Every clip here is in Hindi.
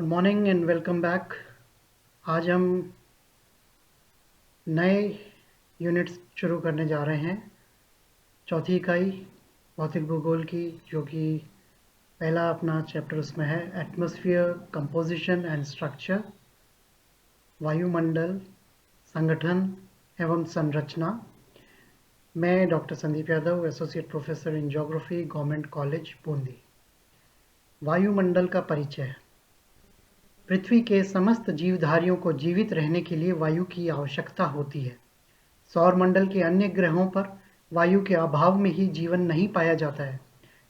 Good morning and welcome back. आज हम नए यूनिट्स शुरू करने जा रहे हैं। चौथी इकाई भौतिक भूगोल की, जो कि पहला अपना चैप्टर उसमें है एटमॉस्फेयर कंपोजिशन एंड स्ट्रक्चर, वायुमंडल, संगठन एवं संरचना। मैं doctor Sandeep Yadav, associate professor in geography, government college Bundi. वायुमंडल का परिचय। पृथ्वी के समस्त जीवधारियों को जीवित रहने के लिए वायु की आवश्यकता होती है। सौरमंडल के अन्य ग्रहों पर वायु के अभाव में ही जीवन नहीं पाया जाता है।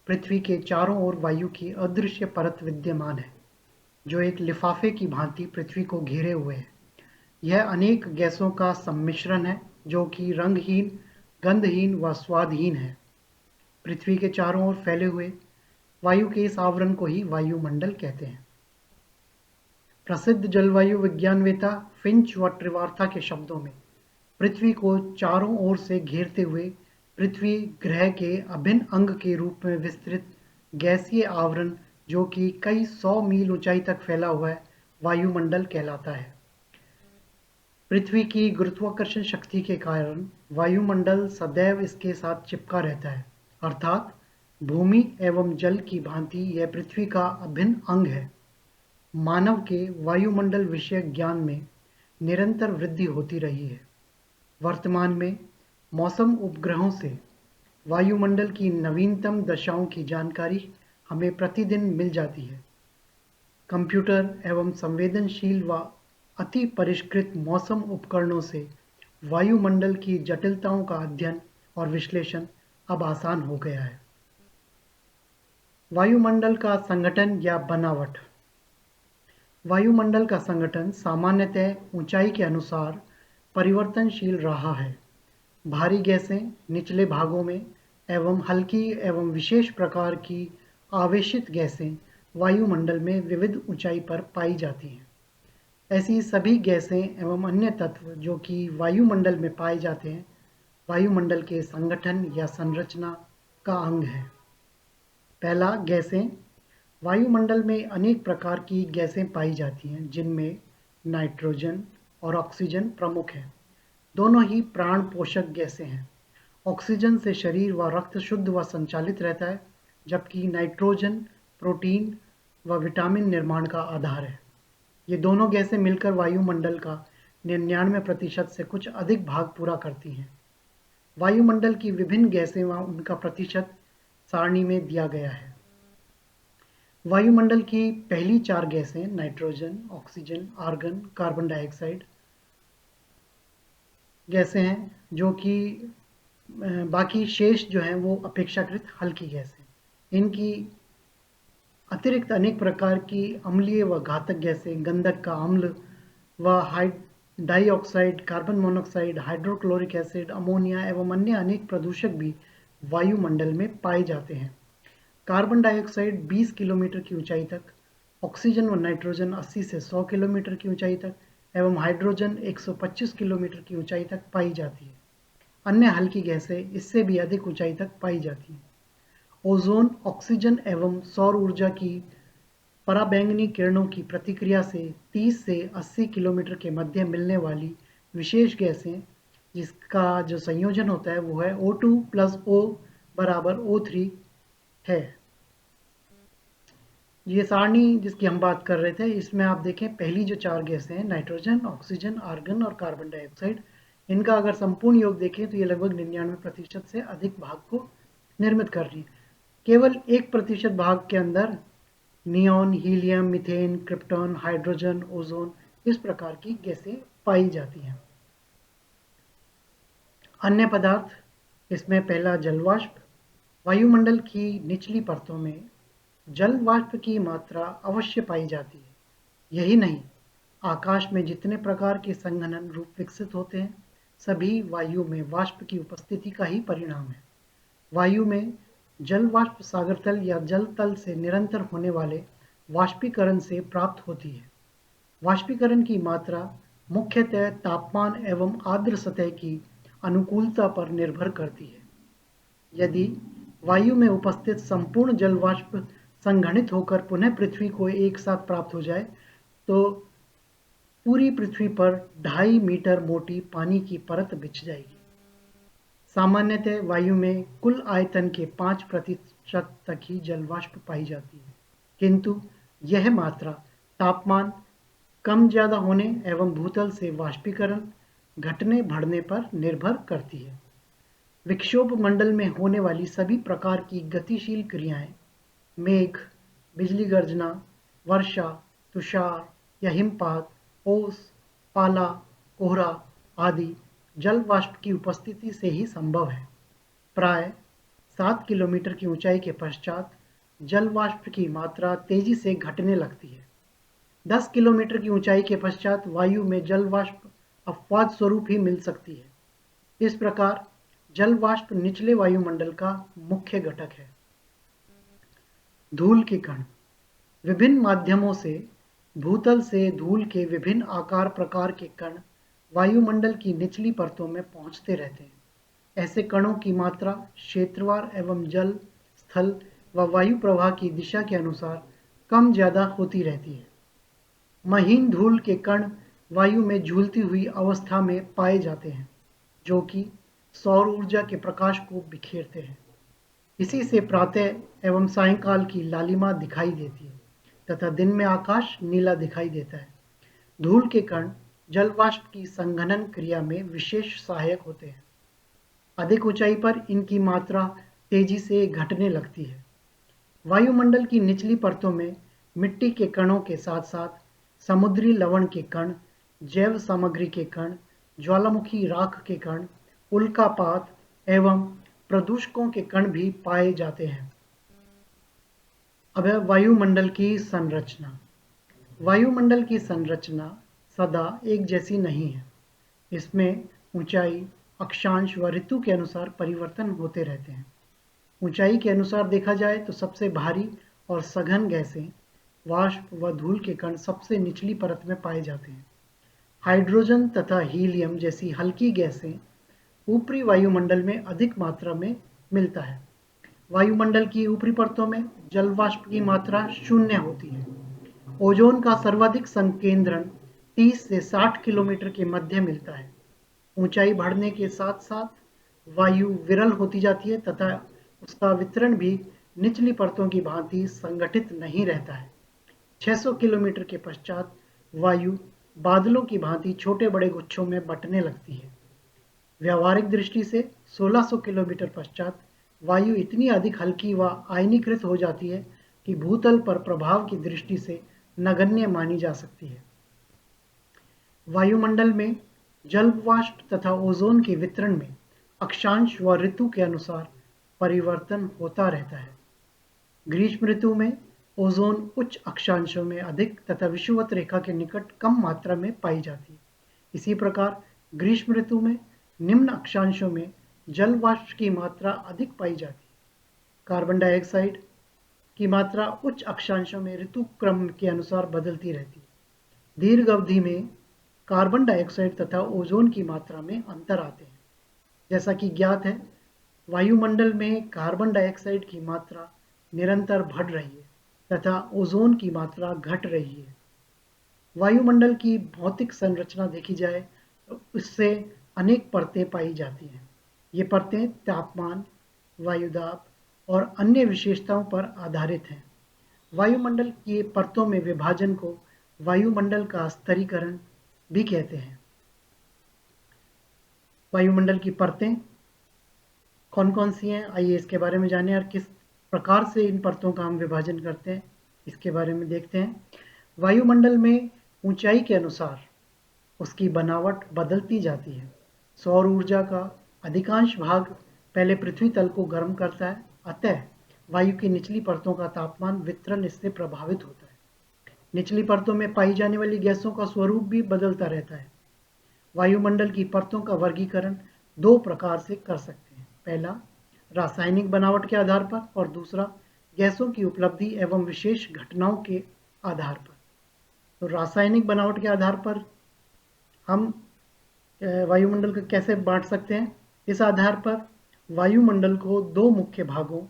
पृथ्वी के चारों ओर वायु की अदृश्य परत विद्यमान है, जो एक लिफाफे की भांति पृथ्वी को घेरे हुए है। यह अनेक गैसों का सम्मिश्रण है, जो कि रंगहीन, गंधहीन व स्वादहीन है। पृथ्वी के चारों ओर फैले हुए वायु के इस आवरण को ही वायुमंडल कहते हैं। प्रसिद्ध जलवायु विज्ञानवेता फिंच व ट्रिवार्था के शब्दों में, पृथ्वी को चारों ओर से घेरते हुए पृथ्वी ग्रह के अभिन्न अंग के रूप में विस्तृत गैसीय आवरण, जो कि कई 100 मील ऊंचाई तक फैला हुआ है, वायुमंडल कहलाता है। पृथ्वी की गुरुत्वाकर्षण शक्ति के कारण वायुमंडल सदैव इसके साथ चिपका रहता है, अर्थात भूमि एवं जल की भांति यह पृथ्वी का अभिन्न अंग है। मानव के वायुमंडल विषयक ज्ञान में निरंतर वृद्धि होती रही है। वर्तमान में मौसम उपग्रहों से वायुमंडल की नवीनतम दशाओं की जानकारी हमें प्रतिदिन मिल जाती है। कंप्यूटर एवं संवेदनशील व अति परिष्कृत मौसम उपकरणों से वायुमंडल की जटिलताओं का अध्ययन और विश्लेषण अब आसान हो गया है। वायुमंडल का संगठन या बनावट। वायुमंडल का संगठन सामान्यतः ऊंचाई के अनुसार परिवर्तनशील रहा है। भारी गैसें निचले भागों में एवं हल्की एवं विशेष प्रकार की आवेशित गैसें वायुमंडल में विविध ऊंचाई पर पाई जाती हैं। ऐसी सभी गैसें एवं अन्य तत्व जो कि वायुमंडल में पाए जाते हैं, वायुमंडल के संगठन या संरचना का अंग है। पहला, गैसें। वायुमंडल में अनेक प्रकार की गैसें पाई जाती हैं, जिनमें नाइट्रोजन और ऑक्सीजन प्रमुख हैं। दोनों ही प्राण पोषक गैसें हैं। ऑक्सीजन से शरीर व रक्त शुद्ध व संचालित रहता है, जबकि नाइट्रोजन प्रोटीन व विटामिन निर्माण का आधार है। ये दोनों गैसें मिलकर वायुमंडल का 99% से कुछ अधिक भाग पूरा करती हैं। वायुमंडल की विभिन्न गैसें व उनका प्रतिशत सारणी में दिया गया है। वायुमंडल की पहली 4 गैसें nitrogen, oxygen, argon, carbon dioxide गैसें हैं, जो कि बाकी शेष जो हैं वो अपेक्षाकृत हल्की गैस हैं। इनकी अतिरिक्त अनेक प्रकार की अम्लीय व घातक गैसें गंधक का अम्ल व dioxide, carbon monoxide, hydrochloric acid, ammonia एवं अन्य अनेक प्रदूषक भी वायुमंडल में पाए जाते हैं। कार्बन डाइऑक्साइड 20 किलोमीटर की ऊंचाई तक, ऑक्सीजन व नाइट्रोजन 80 से 100 किलोमीटर की ऊंचाई तक एवं हाइड्रोजन 125 किलोमीटर की ऊंचाई तक पाई जाती है। अन्य हल्की गैसें इससे भी अधिक ऊंचाई तक पाई जाती हैं। ओजोन, ऑक्सीजन एवं सौर ऊर्जा की पराबैंगनी किरणों की प्रतिक्रिया से 30 से 80 किलोमीटर के मध्य मिलने वाली विशेष गैसें, जिसका जो संयोजन होता है वो है O2 + O = O3 है। ये सारणी जिसकी हम बात कर रहे थे, इसमें आप देखें पहली जो 4 गैसें हैं नाइट्रोजन, ऑक्सीजन, आर्गन और कार्बन डाइऑक्साइड, इनका अगर संपूर्ण योग देखें तो ये लगभग 99% से अधिक भाग को निर्मित कर रही है। केवल 1% भाग के अंदर neon, helium, methane, krypton, hydrogen, ozone, इस प्रकार की गैसें पाई जाती हैं। अन्य पदार्थ, इसमें पहला जलवाष्प। वायुमंडल की निचली परतों में जल वाष्प की मात्रा अवश्य पाई जाती है। यही नहीं, आकाश में जितने प्रकार के संघनन रूप विकसित होते हैं, सभी वायु में वाष्प की उपस्थिति का ही परिणाम है। वायु में जल वाष्प सागरतल या जल तल से निरंतर होने वाले वाष्पीकरण से प्राप्त होती है। वाष्पीकरण की मात्रा मुख्यतः तापमान एवं आर्द्र सतह की अनुकूलता पर निर्भर करती है। यदि वायु में उपस्थित संपूर्ण जल वाष्प संघनित होकर पुनः पृथ्वी को एक साथ प्राप्त हो जाए तो पूरी पृथ्वी पर 2.5 मीटर मोटी पानी की परत बिछ जाएगी। सामान्यतः वायु में कुल आयतन के 5% तक ही जलवाष्प पाई जाती है, किंतु यह मात्रा तापमान कम ज्यादा होने एवं भूतल से वाष्पीकरण घटने बढ़ने पर निर्भर करती है। विक्षोभ मंडल में होने वाली सभी प्रकार की गतिशील क्रियाएं, मेघ, बिजली गर्जना, वर्षा, तुषार या हिमपात, ओस, पाला, कोहरा आदि जल वाष्प की उपस्थिति से ही संभव है। प्राय 7 किलोमीटर की ऊंचाई के पश्चात जल वाष्प की मात्रा तेजी से घटने लगती है। 10 किलोमीटर की ऊंचाई के पश्चात वायु में जल वाष्प अपवाद स्वरूप ही मिल सकती है। इस प्रकार जल वाष्प निचले वायुमंडल का मुख्य घटक है। धूल के कण विभिन्न माध्यमों से भूतल से धूल के विभिन्न आकार प्रकार के कण वायुमंडल की निचली परतों में पहुंचते रहते हैं। ऐसे कणों की मात्रा क्षेत्रवार एवं जल, स्थल व वायु प्रवाह की दिशा के अनुसार कम ज्यादा होती रहती है। महीन धूल के कण वायु में झूलती हुई अवस्था में पाए जाते हैं, जो कि सौर ऊर्जा के प्रकाश को बिखेरते हैं। इसी से प्रातः एवं सायंकाल की लालिमा दिखाई देती है तथा दिन में आकाश नीला दिखाई देता है। धूल के कण जल वाष्प की संघनन क्रिया में विशेष सहायक होते हैं। अधिक ऊंचाई पर इनकी मात्रा तेजी से घटने लगती है। वायुमंडल की निचली परतों में मिट्टी के कणों के साथ साथ समुद्री लवण के कण, जैव सामग्री के कण, ज्वालामुखी राख के कण, उल्कापात एवं प्रदूषकों के कण भी पाए जाते हैं। अब है वायुमंडल की संरचना। वायुमंडल की संरचना सदा एक जैसी नहीं है। इसमें ऊंचाई, अक्षांश व ऋतु के अनुसार परिवर्तन होते रहते हैं। ऊंचाई के अनुसार देखा जाए तो सबसे भारी और सघन गैसें, वाष्प व धूल के कण सबसे निचली परत में पाए जाते हैं। हाइड्रोजन तथा हीलियम जैसी हल्की गैसें ऊपरी वायुमंडल में अधिक मात्रा में मिलता है। वायुमंडल की ऊपरी परतों में जल वाष्प की मात्रा 0 होती है। ओजोन का सर्वाधिक संकेंद्रण 30 से 60 किलोमीटर के मध्य मिलता है। ऊंचाई बढ़ने के साथ साथ वायु विरल होती जाती है तथा उसका वितरण भी निचली परतों की भांति संगठित नहीं रहता है। 600 किलोमीटर के पश्चात वायु बादलों की भांति छोटे बड़े गुच्छों में बंटने लगती है। व्यावहारिक दृष्टि से 1600 किलोमीटर पश्चात वायु इतनी अधिक हल्की व आयनीकृत हो जाती है कि भूतल पर प्रभाव की दृष्टि से नगण्य मानी जा सकती है। वायुमंडल में जल वाष्प तथा ओजोन के वितरण में अक्षांश व ऋतु के अनुसार परिवर्तन होता रहता है। ग्रीष्म ऋतु में ओजोन उच्च अक्षांशों में अधिक तथा विषुवत रेखा के निकट कम मात्रा में पाई जाती है। इसी प्रकार ग्रीष्म ऋतु में निम्न अक्षांशों में जल वाष्प की मात्रा अधिक पाई जाती है। कार्बन डाइऑक्साइड की मात्रा उच्च अक्षांशों में ऋतु क्रम के अनुसार बदलती रहती है। दीर्घ अवधि में कार्बन डाइऑक्साइड तथा ओजोन की मात्रा में अंतर आते हैं। जैसा कि ज्ञात है, वायुमंडल में कार्बन डाइऑक्साइड की मात्रा निरंतर बढ़ रही है तथा ओजोन की मात्रा घट रही है। वायुमंडल की भौतिक संरचना देखी जाए तो इससे अनेक परतें पाई जाती हैं। ये परतें तापमान, वायुदाब और अन्य विशेषताओं पर आधारित हैं। वायुमंडल की परतों में विभाजन को वायुमंडल का स्तरीकरण भी कहते हैं। वायुमंडल की परतें कौन कौन सी हैं, आइए इसके बारे में जानें और किस प्रकार से इन परतों का हम विभाजन करते हैं इसके बारे में देखते हैं। वायुमंडल में ऊंचाई के अनुसार उसकी बनावट बदलती जाती है। सौर ऊर्जा का अधिकांश भाग पहले पृथ्वी तल को गर्म करता है, अतः वायु की निचली परतों का तापमान वितरण इससे प्रभावित होता है। निचली परतों में पाई जाने वाली गैसों का स्वरूप भी बदलता रहता है। वायुमंडल की परतों का वर्गीकरण 2 प्रकार से कर सकते हैं। पहला, रासायनिक बनावट के आधार पर और दूसरा, गैसों की उपलब्धि एवं विशेष घटनाओं के आधार पर। तो रासायनिक बनावट के आधार पर हम वायुमंडल को कैसे बांट सकते हैं? इस आधार पर वायुमंडल को 2 मुख्य भागों,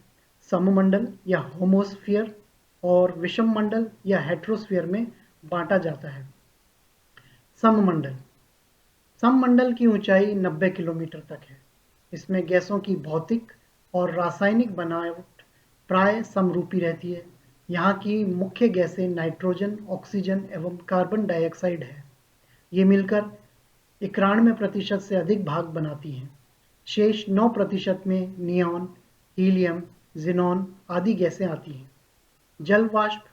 सममंडल या होमोस्फियर और विषम मंडल या हेट्रोस्फीयर में बांटा जाता है। सममंडल। सममंडल की ऊंचाई 90 किलोमीटर तक है। इसमें गैसों की भौतिक और रासायनिक बनावट प्राय समरूपी रहती है। यहाँ की मुख्य गैसें नाइट्रोजन, ऑक्सीजन एवं कार्बन डाइऑक्साइड है। ये मिलकर 91% से अधिक भाग बनाती हैं। शेष 9% में नियॉन, हीलियम, जिनॉन आदि गैसें आती हैं। जल वाष्प,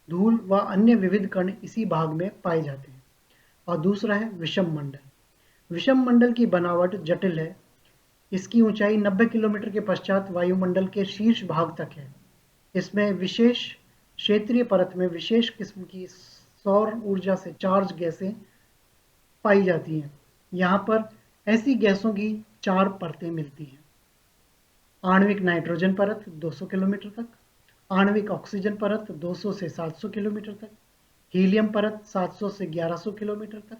धूल व अन्य विविध कण इसी भाग में पाए जाते हैं। और दूसरा है विषम मंडल। विषम मंडल की बनावट जटिल है। इसकी ऊंचाई 90 किलोमीटर के पश्चात वायुमंडल के शीर्ष भाग तक है। इसमें विशेष क्षेत्रीय परत में विशेष किस्म की सौर ऊर्जा से चार्ज गैसें पाई जाती हैं। यहाँ पर ऐसी गैसों की 4 परतें मिलती हैं। आणविक नाइट्रोजन परत 200 किलोमीटर तक, आणविक ऑक्सीजन परत 200 से 700 किलोमीटर तक, हीलियम परत 700 से 1100 किलोमीटर तक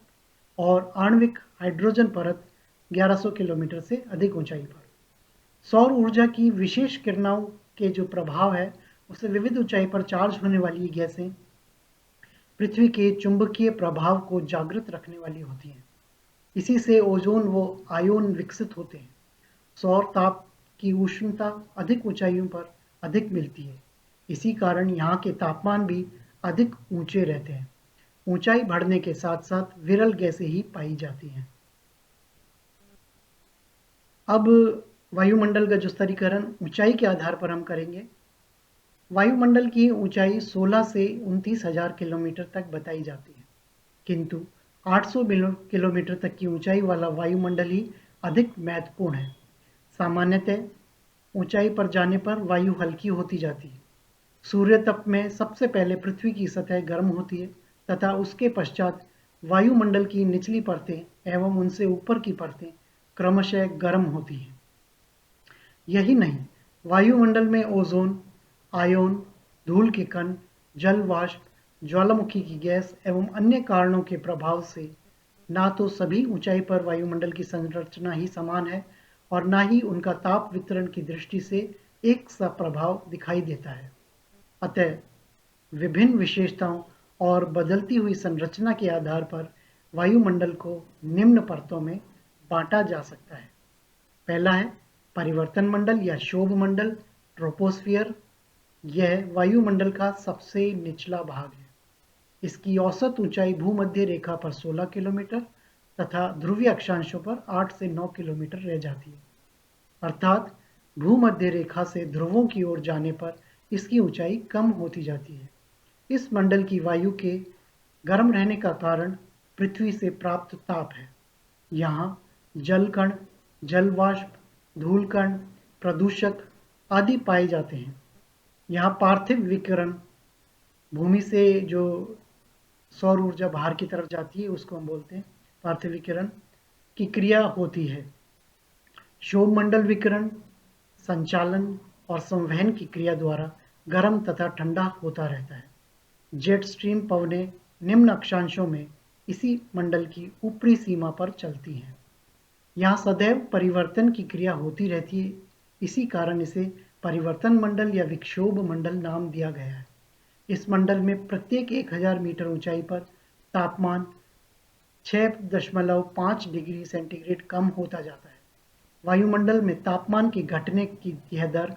और आणविक हाइड्रोजन परत 1100 किलोमीटर से अधिक ऊंचाई पर। सौर ऊर्जा की विशेष किरणों के जो प्रभाव है उससे विविध ऊंचाई पर चार्ज होने वाली गैसें पृथ्वी के चुंबकीय प्रभाव को जागृत रखने वाली होती हैं। इसी से ओजोन व आयोन विकसित होते हैं। सौर ताप की उष्णता अधिक ऊंचाइयों पर अधिक मिलती है। इसी कारण यहाँ के तापमान भी अधिक ऊंचे रहते हैं। ऊंचाई बढ़ने के साथ साथ विरल गैसें ही पाई जाती हैं। अब वायुमंडल का जो स्तरीकरण ऊंचाई के आधार पर हम करेंगे। वायुमंडल की ऊंचाई 16 से 29,000 किलोमीटर तक बताई जाती है, किंतु 800 किलोमीटर तक की ऊंचाई वाला वायुमंडल ही अधिक महत्वपूर्ण है। सामान्यतः ऊंचाई पर जाने पर वायु हल्की होती जाती है। सूर्य तप में सबसे पहले पृथ्वी की सतह गर्म होती है तथा उसके पश्चात वायुमंडल की निचली परतें एवं उनसे ऊपर की परतें क्रमशः गर्म होती हैं। यही नहीं, वायुमंडल में ओजोन, आयोन, धूल के कण, जल वाष्प, ज्वालामुखी की गैस एवं अन्य कारणों के प्रभाव से ना तो सभी ऊंचाई पर वायुमंडल की संरचना ही समान है और ना ही उनका ताप वितरण की दृष्टि से एक सा प्रभाव दिखाई देता है। अतः विभिन्न विशेषताओं और बदलती हुई संरचना के आधार पर वायुमंडल को निम्न परतों में बांटा जा सकता है। पहला है परिवर्तन मंडल या शोभ मंडल, ट्रोपोस्फियर। यह वायुमंडल का सबसे निचला भाग है। इसकी औसत ऊंचाई भूमध्य रेखा पर 16 किलोमीटर तथा ध्रुवीय अक्षांशों पर 8 से 9 किलोमीटर रह जाती है। अर्थात भूमध्य रेखा से ध्रुवों की ओर जाने पर इसकी ऊंचाई कम होती जाती है। इस मंडल की वायु के गर्म रहने का कारण पृथ्वी से प्राप्त ताप है। यहाँ जल कण, जल वाष्प, धूल कण, प्रदूषक आदि पाए जाते हैं। यहाँ पार्थिव विकिरण, भूमि से जो सौर ऊर्जा बाहर की तरफ जाती है उसको हम बोलते हैं पार्थिव विकिरण की क्रिया होती है। शोभ मंडल विकिरण संचालन और संवहन की क्रिया द्वारा गर्म तथा ठंडा होता रहता है। जेट स्ट्रीम पवनें निम्न अक्षांशों में इसी मंडल की ऊपरी सीमा पर चलती हैं। यहाँ सदैव परिवर्तन की क्रिया होती रहती है। इसी कारण इसे परिवर्तन मंडल या विक्षोभ मंडल नाम दिया गया है। इस मंडल में प्रत्येक 1000 मीटर ऊंचाई पर तापमान 6.5 डिग्री सेंटीग्रेड कम होता जाता है। वायुमंडल में तापमान के घटने की यह दर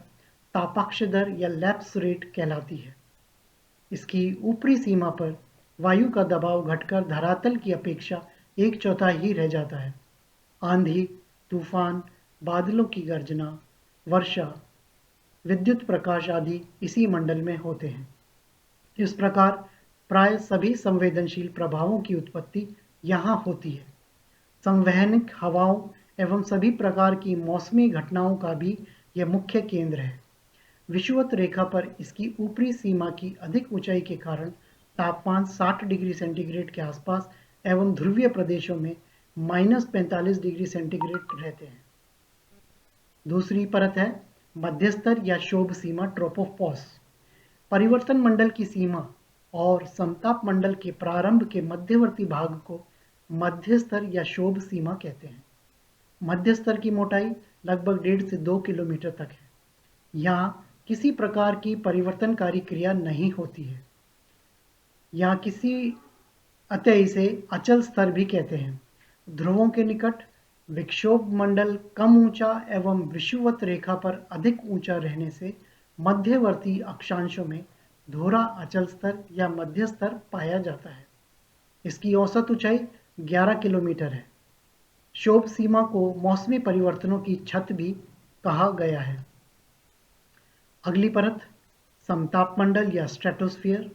तापाक्ष दर या लैप्स रेट कहलाती है। इसकी ऊपरी सीमा पर वायु का दबाव घटकर धरातल की अपेक्षा 1/4 ही रह जाता है। आंधी, तूफान, बादलों की गर्जना, वर्षा, विद्युत प्रकाश आदि इसी मंडल में होते हैं। इस प्रकार प्राय सभी संवेदनशील प्रभावों की उत्पत्ति यहाँ होती है। संवहनिक हवाओं एवं सभी प्रकार की मौसमी घटनाओं का भी यह मुख्य केंद्र है। विषुवत रेखा पर इसकी ऊपरी सीमा की अधिक ऊंचाई के कारण तापमान 60 डिग्री सेंटीग्रेड के आसपास एवं ध्रुवीय प्रदेशों में -45 डिग्री सेंटीग्रेड रहते हैं। दूसरी परत है मध्यस्तर या शोभ सीमा, ट्रोपोपॉस। परिवर्तन मंडल की सीमा और समताप मंडल के प्रारंभ के मध्यवर्ती भाग को मध्य स्तर या शोभ सीमा कहते हैं। मध्य स्तर की मोटाई लगभग 1.5 से 2 किलोमीटर तक है। यहाँ किसी प्रकार की परिवर्तनकारी क्रिया नहीं होती है, या अतः इसे अचल स्तर भी कहते हैं। ध्रुवों के निकट विक्षोभ मंडल कम ऊंचा एवं विषुवत रेखा पर अधिक ऊंचा रहने से मध्यवर्ती अक्षांशों में धोरा अचल स्तर या मध्य स्तर पाया जाता है। इसकी औसत ऊंचाई 11 किलोमीटर है। क्षोभ सीमा को मौसमी परिवर्तनों की छत भी कहा गया है। अगली परत समताप मंडल या स्ट्रेटोस्फियर।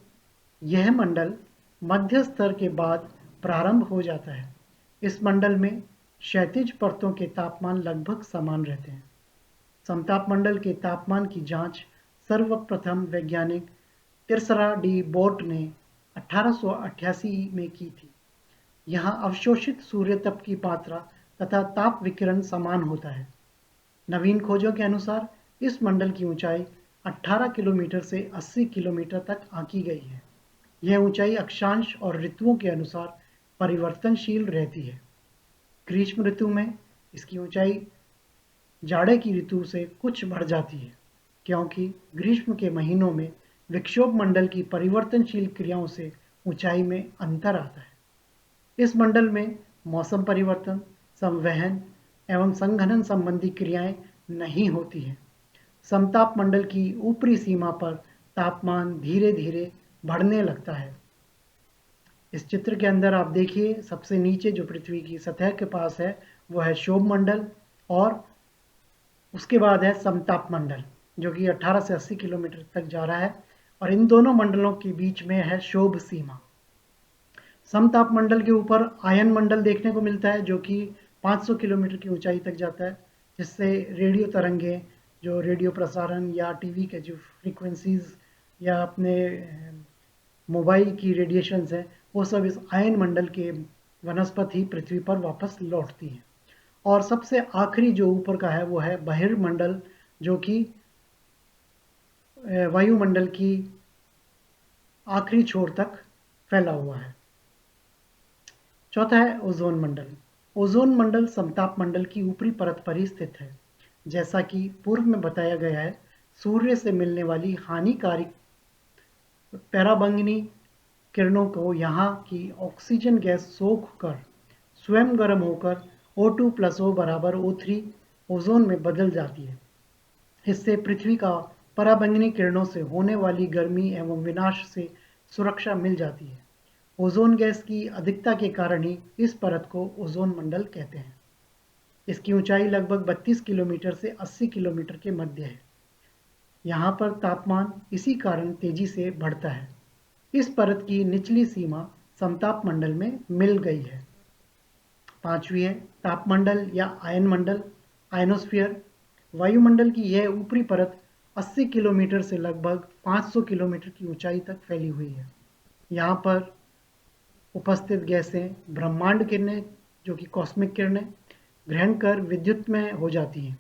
यह मंडल मध्य स्तर के बाद प्रारंभ हो जाता है। इस मंडल में क्षैतिज परतों के तापमान लगभग समान रहते हैं। समताप मंडल के तापमान की जांच सर्वप्रथम वैज्ञानिक तिर्सरा डी बोर्ट ने 1888 में की थी। यहाँ अवशोषित सूर्य तप की मात्रा तथा ताप विकिरण समान होता है। नवीन खोजों के अनुसार इस मंडल की ऊंचाई 18 किलोमीटर से 80 किलोमीटर तक आंकी गई है। यह ऊंचाई अक्षांश और ऋतुओं के अनुसार परिवर्तनशील रहती है। ग्रीष्म ऋतु में इसकी ऊंचाई जाड़े की ऋतु से कुछ बढ़ जाती है, क्योंकि ग्रीष्म के महीनों में विक्षोभ मंडल की परिवर्तनशील क्रियाओं से ऊंचाई में अंतर आता है। इस मंडल में मौसम परिवर्तन, संवहन एवं संघनन संबंधी क्रियाएं नहीं होती हैं। समताप मंडल की ऊपरी सीमा पर तापमान धीरे धीरे बढ़ने लगता है। इस चित्र के अंदर आप देखिए, सबसे नीचे जो पृथ्वी की सतह के पास है वो है क्षोभ मंडल, और उसके बाद है समताप मंडल जो कि 18 से 80 किलोमीटर तक जा रहा है, और इन दोनों मंडलों के बीच में है क्षोभ सीमा। समताप मंडल के ऊपर आयन मंडल देखने को मिलता है जो कि 500 किलोमीटर की ऊंचाई तक जाता है, जिससे रेडियो तरंगे, जो रेडियो प्रसारण या टीवी के जो फ्रीक्वेंसीज या अपने मोबाइल की रेडिएशंस है, वो सब इस आयन मंडल के वनस्पति पृथ्वी पर वापस लौटती हैं। और सबसे आखिरी जो ऊपर का है वो है बहिर्मंडल, जो कि वायुमंडल की आखिरी छोर तक फैला हुआ है। चौथा है ओजोन मंडल। ओजोन मंडल समताप मंडल की ऊपरी परत पर ही स्थित है। जैसा कि पूर्व में बताया गया है, सूर्य से मिलने वाली हानिकारक पराबैंगनी किरणों को यहाँ की ऑक्सीजन गैस सोख कर स्वयं गर्म होकर O2 + O = O3 ओजोन में बदल जाती है। इससे पृथ्वी का पराबैंगनी किरणों से होने वाली गर्मी एवं विनाश से सुरक्षा मिल जाती है। ओजोन गैस की अधिकता के कारण ही इस परत को ओजोन मंडल कहते हैं। इसकी ऊंचाई लगभग 32 किलोमीटर से 80 किलोमीटर के मध्य है। यहाँ पर तापमान इसी कारण तेजी से बढ़ता है। इस परत की निचली सीमा समताप मंडल में मिल गई है। पांचवी है तापमंडल या आयन मंडल, आयनोस्फीयर। वायुमंडल की यह ऊपरी परत 80 किलोमीटर से लगभग 500 किलोमीटर की ऊंचाई तक फैली हुई है। यहाँ पर उपस्थित गैसें ब्रह्मांड किरणें, जो कि कॉस्मिक किरणें, ग्रहण कर विद्युतमय हो जाती हैं।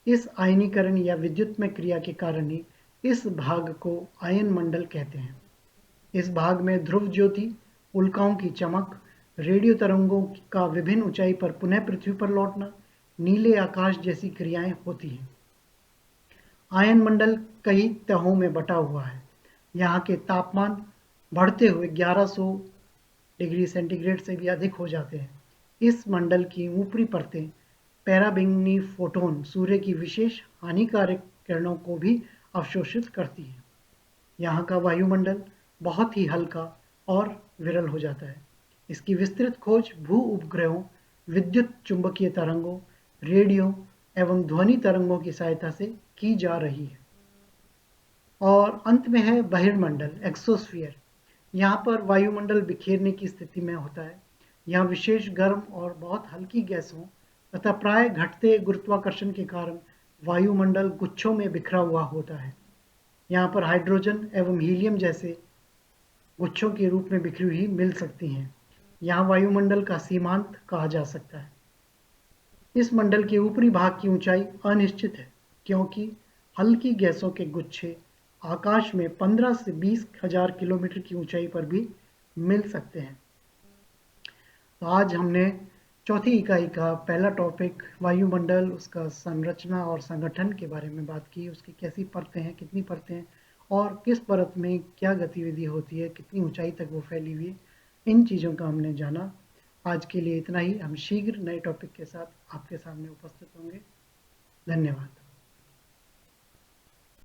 इस आयनीकरण या विद्युतमय क्रिया के कारण ही इस भाग को आयन मंडल कहते हैं। इस भाग में ध्रुव ज्योति, उल्काओं की चमक, रेडियो तरंगों का विभिन्न ऊंचाई पर पुनः पृथ्वी पर लौटना, नीले आकाश जैसी क्रियाएं होती हैं। आयन मंडल कई तहों में बटा हुआ है। यहाँ के तापमान बढ़ते हुए 1100 डिग्री सेंटीग्रेड से भी अधिक हो जाते हैं। इस मंडल की ऊपरी परतें पैराबैंगनी फोटोन, सूर्य की विशेष हानिकारक किरणों को भी अवशोषित करती हैं। यहाँ का वायुमंडल बहुत ही हल्का और विरल हो जाता है। इसकी विस्तृत खोज भू उपग्रहों, विद्युत चुंबकीय तरंगों, रेडियो एवं ध्वनि तरंगों की सहायता से की जा रही है। और अंत में है बहिर्मंडल, एक्सोस्फीयर। यहाँ पर वायुमंडल बिखेरने की स्थिति में होता है। यहाँ विशेष गर्म और बहुत हल्की गैसों तथा प्राय घटते गुरुत्वाकर्षण के कारण वायुमंडल गुच्छों में बिखरा हुआ होता है। यहाँ पर हाइड्रोजन एवं हीलियम जैसे गुच्छों के रूप में बिखरी हुई मिल सकती हैं। यहाँ वायुमंडल का सीमांत कहा जा सकता है। इस मंडल के ऊपरी भाग की ऊंचाई अनिश्चित है, क्योंकि हल्की गैसों के गुच्छे आकाश में 15 से 20 हजार किलोमीटर की ऊंचाई पर भी मिल सकते हैं। तो आज हमने चौथी इकाई का पहला टॉपिक वायुमंडल, उसका संरचना और संगठन के बारे में बात की। उसकी कैसी परतें हैं, कितनी परतें हैं और किस परत में क्या गतिविधि होती है, कितनी ऊंचाई तक वो फैली हुई है, इन चीज़ों का हमने जाना। आज के लिए इतना ही। हम शीघ्र नए टॉपिक के साथ आपके सामने उपस्थित होंगे। धन्यवाद।